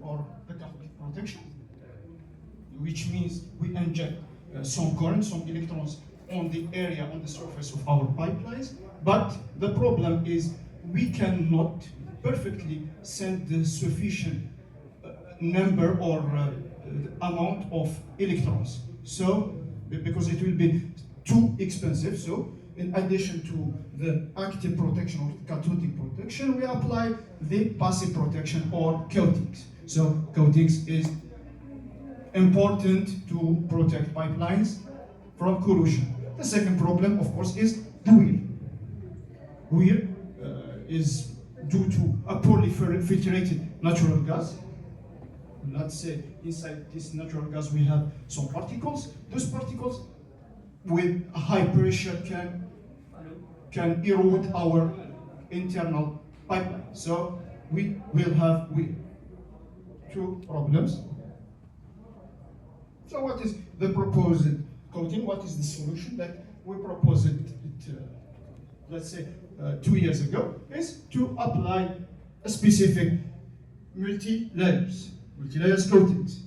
or the cathodic protection, which means we inject some current, some electrons on the area, on the surface of our pipelines. But the problem is we cannot perfectly send the sufficient number or amount of electrons. So, because it will be too expensive, so in addition to the active protection or cathodic protection, we apply the passive protection or coatings. So coatings is important to protect pipelines from corrosion. The second problem, of course, is the wear. Wear is due to a poorly filtrated natural gas. Let's say inside this natural gas we have some particles. Those particles with a high pressure can erode our internal pipeline. So we will have two problems. So what is the proposed coating? What is the solution that we proposed let's say 2 years ago, is to apply a specific multi-layers coatings.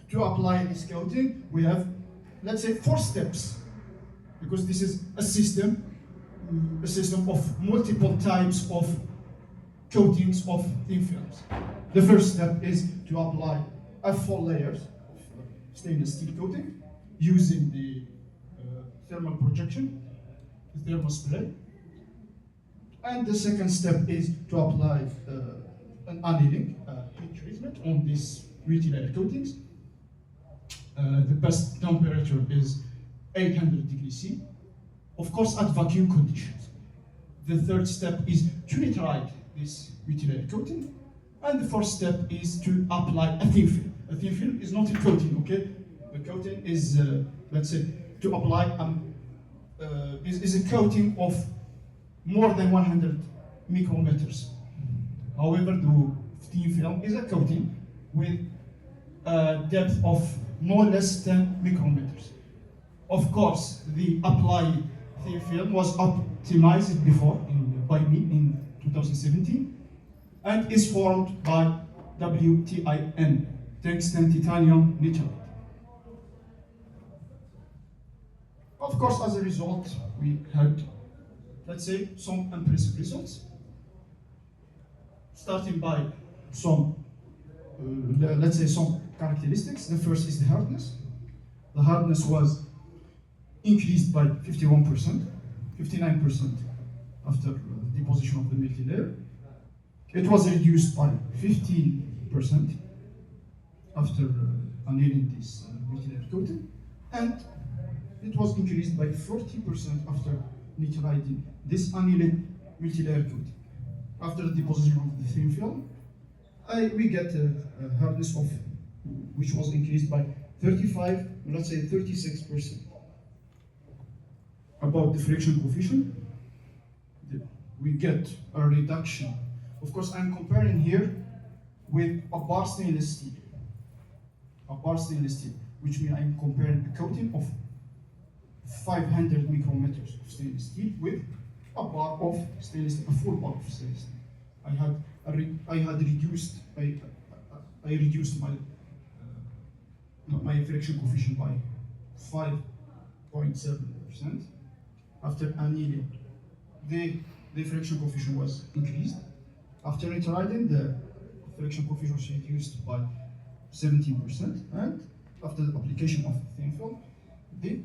To apply this coating, we have, let's say, 4 steps, because this is a system of multiple types of coatings of thin films. The first step is to apply a 4 layers of stainless steel coating using the thermal projection, the thermal spray. And the second step is to apply an annealing heat treatment on these multi-layer coatings. The best temperature is 800 degrees C, of course at vacuum conditions. The third step is to nitride this multi-layer coating, and the fourth step is to apply a thin film. A thin film is not a coating, okay? The coating is, let's say, to apply is a coating of more than 100 micrometers. However, the thin film is a coating with a depth of no less than micrometers. Of course, the applied thin film was optimized before by me in 2017 and is formed by WTIN, tungsten titanium nitride. Of course, as a result, we had, let's say, some impressive results, starting by some, let's say, some characteristics. The first is the hardness. The hardness was increased by 51%, 59% after deposition of the multi-layer. It was reduced by 15% after annealing this multi-layer coating, and it was increased by 40% after nitriding this annealing multi-layer coating. After the deposition of the thin film, we get a hardness of, which was increased by 35, let's say 36%. About the friction coefficient, we get a reduction. Of course, I'm comparing here with a bar stainless steel. A bar stainless steel, which means I'm comparing a coating of 500 micrometers of stainless steel with a bar of stainless steel, a full bar of stainless steel. I reduced my friction coefficient by 5.7%. After annealing, the friction coefficient was increased. After nitriding, the friction coefficient was reduced by 17%, and after the application of thin film, the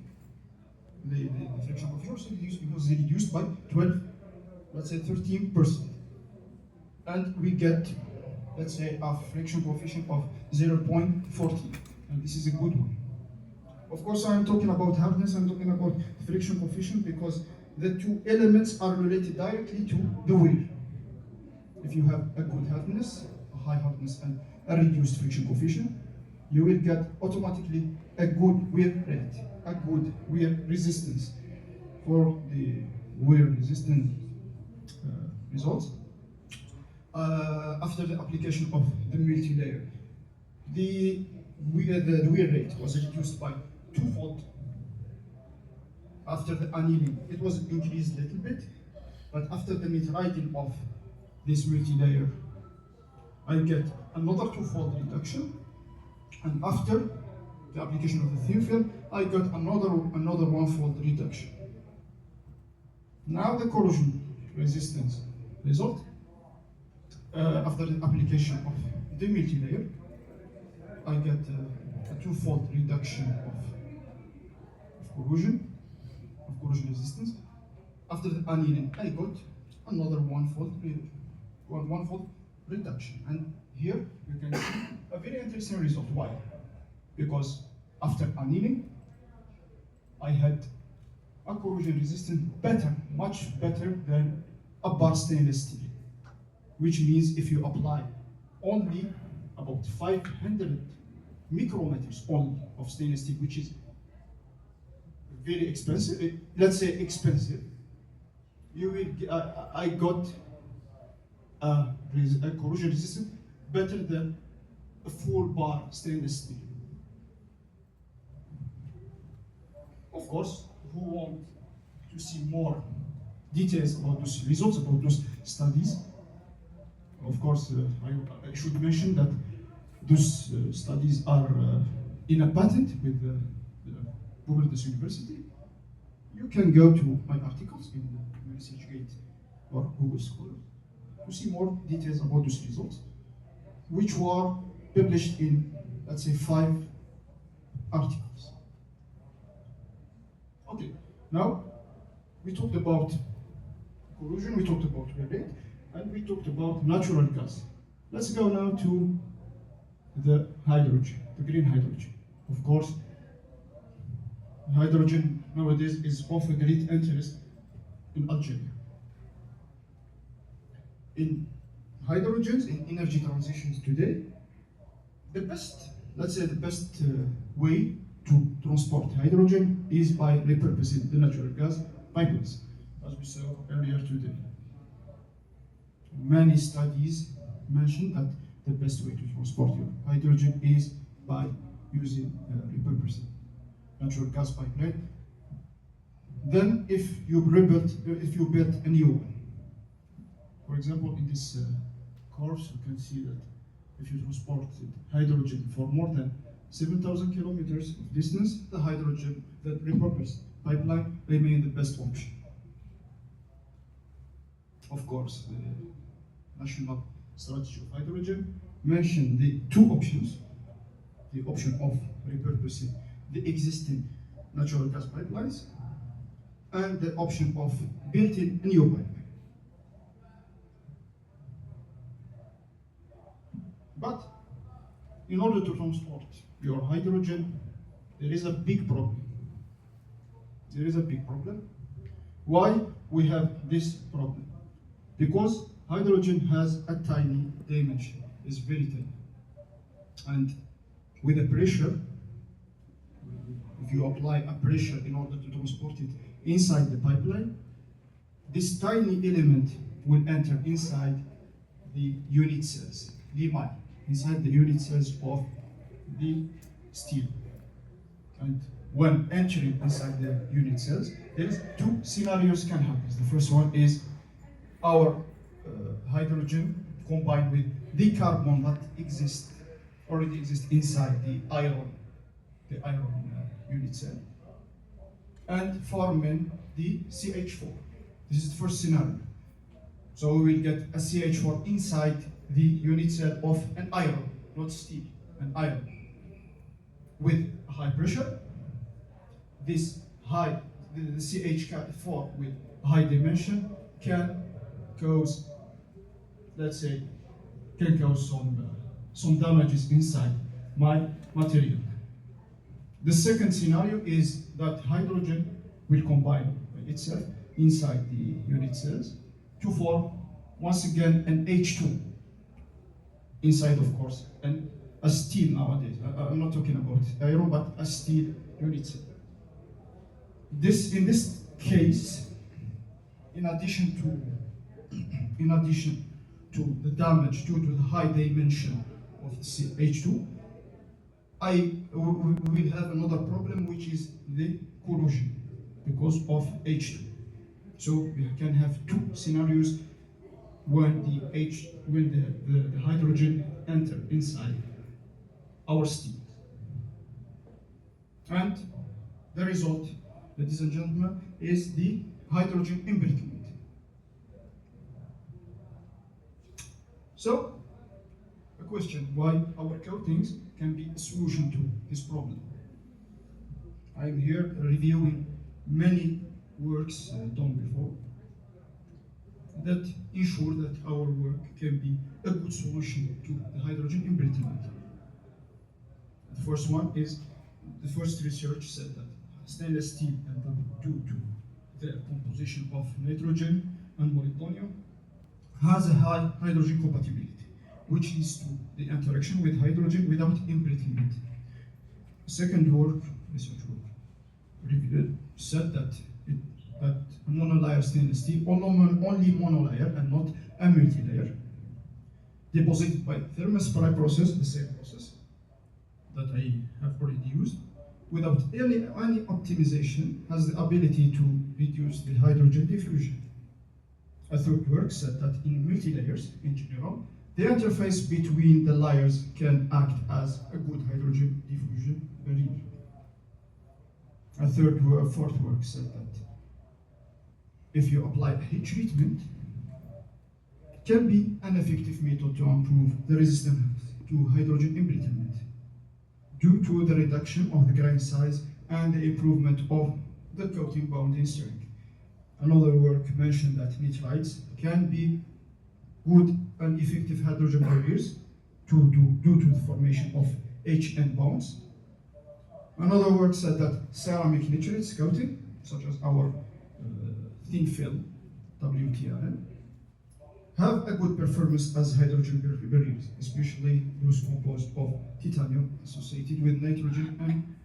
friction coefficient was reduced by 12, let's say 13%. And we get, let's say, a friction coefficient of 0.14, and this is a good one. Of course, I'm talking about hardness, I'm talking about friction coefficient because the two elements are related directly to the wear. If you have a good hardness, a high hardness, and a reduced friction coefficient, you will get automatically a good wear rate, a good wear resistance. For the wear resistant results, after the application of the multi-layer, the wear rate was reduced by 2-fold. After the annealing, it was increased a little bit, but after the nitriding of this multi-layer, I get another twofold reduction, and after the application of the thin film, I got another one-fold reduction. Now the corrosion resistance result after the application of the multi-layer, I get a twofold reduction of corrosion resistance. After the annealing, I got another one-fold reduction. And here you can see a very interesting result. Why? Because after annealing, I had a corrosion resistance much better than a bar stainless steel, which means if you apply only about 500 micrometers only of stainless steel, which is very expensive, let's say expensive, you will. I got a corrosion resistance better than a full bar stainless steel. Of course, who want to see more details about those results, about those studies, of course, I should mention that those studies are in a patent with the Bucharest University. You can go to my articles in the ResearchGate or Google Scholar to see more details about those results, which were published in, let's say, 5 articles. Okay, now we talked about corrosion, we talked about rebate, and we talked about natural gas. Let's go now to the hydrogen, the green hydrogen. Of course, hydrogen nowadays is of a great interest in Algeria. In hydrogens, in energy transitions today, the best way to transport hydrogen is by repurposing the natural gas pipelines, as we saw earlier today. Many studies mention that the best way to transport your hydrogen is by using repurposing natural gas pipeline. Then, if you build a new one, for example, in this course, you can see that if you transport hydrogen for more than 7,000 kilometers of distance, the repurposed pipeline remain the best option. Of course, the National Strategy of Hydrogen mentioned the 2 options: the option of repurposing the existing natural gas pipelines and the option of building a new pipeline. But in order to transport your hydrogen, there is a big problem. Why we have this problem? Because hydrogen has a tiny dimension, it's very tiny. And with a pressure, if you apply a pressure in order to transport it inside the pipeline, this tiny element will enter inside the unit cells, inside the unit cells of the steel. And when entering inside the unit cells, there is 2 scenarios can happen. The first one is our hydrogen combined with the carbon that already exists inside the iron unit cell, and forming the CH4. This is the first scenario. So we will get a CH4 inside the unit cell of an iron, not steel, an iron. With high pressure, the CH4 with high dimension can cause, some damages inside my material. The second scenario is that hydrogen will combine itself inside the unit cells to form, once again, an H2 inside, of course, and a steel nowadays. I'm not talking about iron, but a steel unit cell. In this case, in addition to the damage due to the high dimension of H2, I will have another problem, which is the corrosion because of H2. So we can have 2 scenarios when the hydrogen enter inside our steel. And the result, ladies and gentlemen, is the hydrogen embrittlement. So, a question, why our coatings can be a solution to this problem? I'm here reviewing many works done before that ensure that our work can be a good solution to the hydrogen embrittlement. The first one is, the first research said that stainless steel, due to the composition of nitrogen and molybdenum, has a high hydrogen compatibility, which leads to the interaction with hydrogen without embrittlement. Second research work, said that monolayer stainless steel, only monolayer and not a multi-layer, deposited by thermospray process, the same process that I have already used, without any optimization, has the ability to reduce the hydrogen diffusion. A third work said that in multi-layers, in general, the interface between the layers can act as a good hydrogen diffusion barrier. A fourth work said that if you apply a heat treatment, it can be an effective method to improve the resistance to hydrogen embrittlement due to the reduction of the grain size and the improvement of the coating bonding strength. Another work mentioned that nitrides can be good and effective hydrogen barriers due to the formation of HN bonds. Another work said that ceramic nitrates coating, such as our thin film WTRN, have a good performance as hydrogen barriers, especially those composed of titanium associated with nitrogen and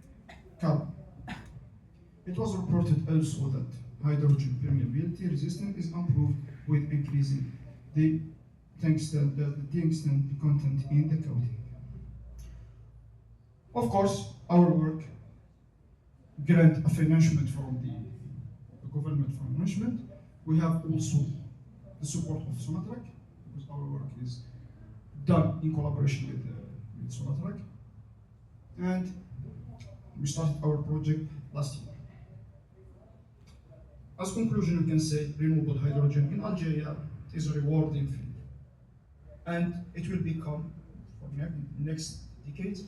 carbon. It was reported also that hydrogen permeability resistance is improved with increasing the tungsten content in the coating. Of course, our work grant a financement from the government financement. We have also the support of Sonatrach, because our work is done in collaboration with Sonatrach. And we started our project last year. As conclusion, we can say renewable hydrogen in Algeria is a rewarding field, and it will become, for next decades,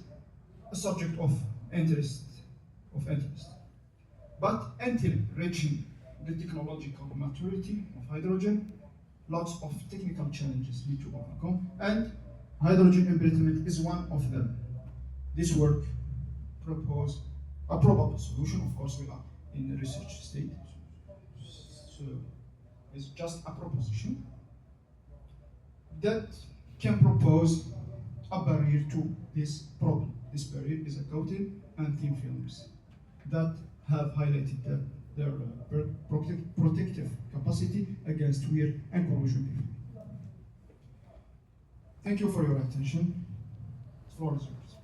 a subject of interest. But until reaching the technological maturity of hydrogen, lots of technical challenges need to overcome, and hydrogen embrittlement is one of them. This work proposes a probable solution. Of course, we are in the research stage, so it's just a proposition that can propose a barrier to this problem. This barrier is a coating and thin films that have highlighted their protective capacity against wear and corrosion. Thank you for your attention. The floor is yours.